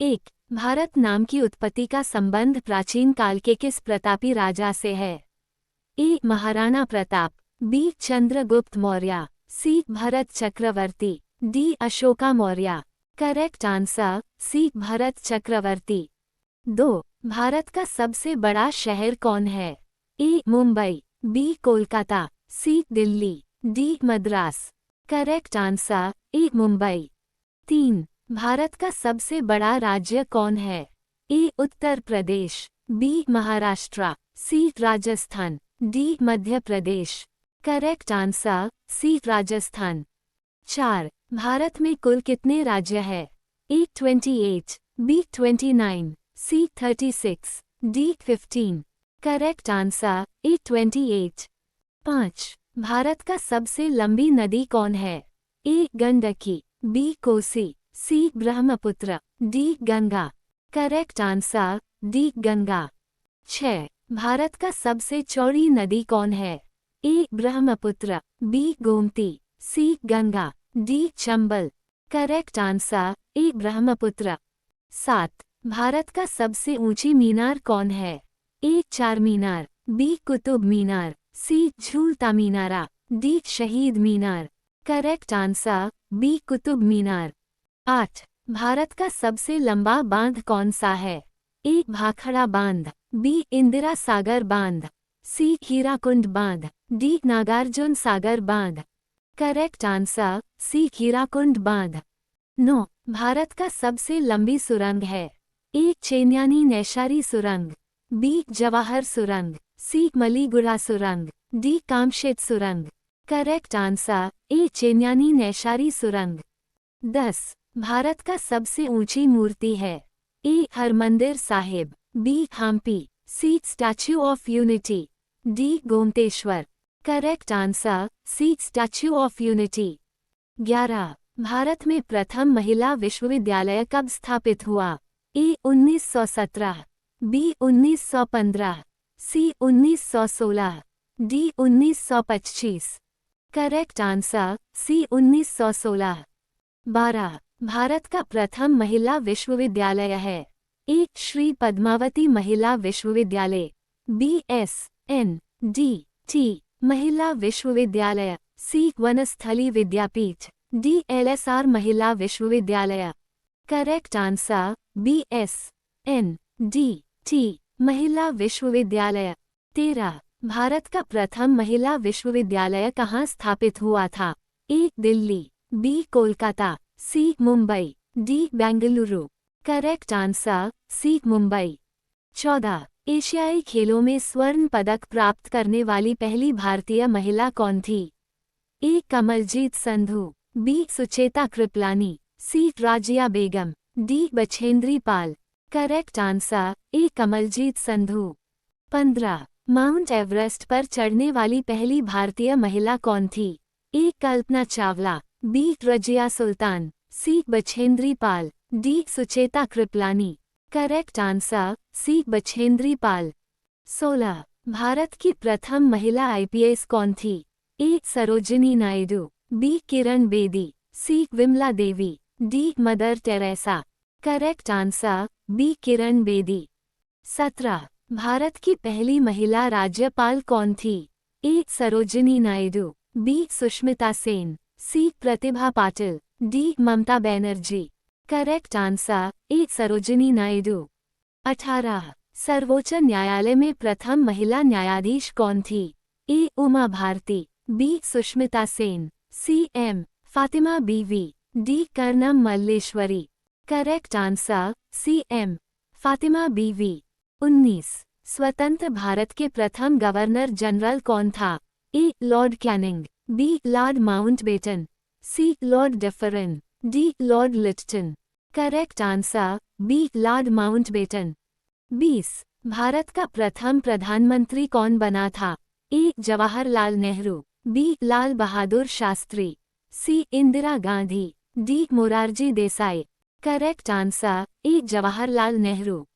एक, भारत नाम की उत्पत्ति का संबंध प्राचीन काल के किस प्रतापी राजा से है? A. Maharana Pratap, B. Chandragupta Maurya, C. Bharat Chakravarti, D. Ashoka Maurya. Correct answer C. Bharat Chakravarti. 2. Bharat का सबसे बड़ा शहर कौन है? A. Mumbai, B. Kolkata, C. Delhi, D. Madras. Correct answer A. Mumbai. 3. Bharat का सबसे बड़ा राज्य कौन है? A. Uttar Pradesh, B. Maharashtra, C. Rajasthan, D. Madhya Pradesh. Correct answer C. Rajasthan. 4. Bharat में कुल कितने राज्य है? ए. 28, B. 29, C. 36, D. 15। Correct answer A. 28। 5. Bharat का सबसे लंबी नदी कौन है? A. Gandaki, B. Kosi, C. Brahmaputra, D. Ganga. Correct answer D. Ganga. 6. Bharat का सबसे चौड़ी नदी कौन है? A. Brahmaputra, B. Gomti, C. Ganga, D. Chambal. Correct answer A. Brahmaputra. 7. Bharat का सबसे ऊंची मीनार कौन है? ए. चार मीनार, बी. कुतुब मीनार, सी. झूलता मीनारा, D. Shaheed Minar. Correct answer B. Qutub Minar. 8. Bharat का सबसे लंबा बांध कौन सा है? ए. भाखड़ा बांध, बी. इंदिरा सागर बांध, सी. हीराकुंड बांध, डी. नागार्जुन सागर बांध। करेक्ट आंसर सी. हीराकुंड बांध। 9. भारत का सबसे लंबी सुरंग है? ए. चेन्यानी नैशारी सुरंग, बी. जवाहर सुरंग, सी. मलीगुड़ा सुरंग, डी. कामशेत सुरंग। करेक्ट आंसर ए. चेन्यानी नैशारी सुरंग। 10. भारत का सबसे ऊंची मूर्ति है? A. Harmandir Sahib, B. Hampi, C. Statue of unity, D. Gommateshwara. Correct answer C. Statue of unity. 11. Bharat में प्रथम महिला विश्वविद्यालय कब स्थापित हुआ? A. 1917, B. 1915, C. 1916, D. 1925। Correct answer C. 1916। 12. Bharat का प्रथम महिला विश्वविद्यालय है? ए. श्री पद्मावती महिला विश्वविद्यालय, B. S. N. D. T. महिला विश्वविद्यालय, C. Vanasthali Vidyapith, D. LSR महिला विश्वविद्यालय। Correct answer B. S. N. D. T. महिला विश्वविद्यालय। 13. भारत का प्रथम महिला विश्वविद्यालय कहाँ स्थापित हुआ था? A. Delhi, B. Kolkata, C. Mumbai, D. Bengaluru. Correct answer C. Mumbai. 14. एशियाई खेलों में स्वर्ण पदक प्राप्त करने वाली पहली भारतीय महिला कौन थी? A. Kamaljeet Sandhu, B. Sucheta Kripalani, C. Razia Begum, D. Bachendri Pal. Correct answer A. Kamaljeet Sandhu. 15. Mount Everest पर चढ़ने वाली पहली भारतीय महिला कौन थी? A. Kalpana Chawla, B. Razia Sultan, C. Bachendri Pal, D. Sucheta Kripalani. Correct answer C. Bachendri Pal. 16. Bharat की प्रथम महिला IPS कौन थी? A. Sarojini Naidu, B. Kiran Bedi, C. Vimla Devi, D. Mother Teresa. Correct answer B. Kiran Bedi. 17. Bharat की पहली महिला राज्यपाल कौन थी? A. Sarojini Naidu, B. Sushmita Sen, C. Pratibha Patil, D. Mamata Banerjee. Correct answer A. Sarojini Naidu. 18. सर्वोच्च न्यायालय में प्रथम महिला न्यायाधीश कौन थी? A. Uma Bharti, B. Sushmita Sen, C. M. Fathima Beevi, D. Karnam Malleswari. Correct answer C. M. Fathima Beevi. 19. स्वतंत्र भारत के प्रथम गवर्नर जनरल कौन था? A. Lord Canning, B. Lord Mountbatten, C. Lord Dufferin, D. Lord Lytton. Correct answer B. Lord Mountbatten. 20. Bharat का प्रथम प्रधानमंत्री कौन बना था? A. Jawaharlal Nehru, B. Lal Bahadur Shastri, C. Indira Gandhi, D. Morarji Desai. Correct answer A. Jawaharlal Nehru.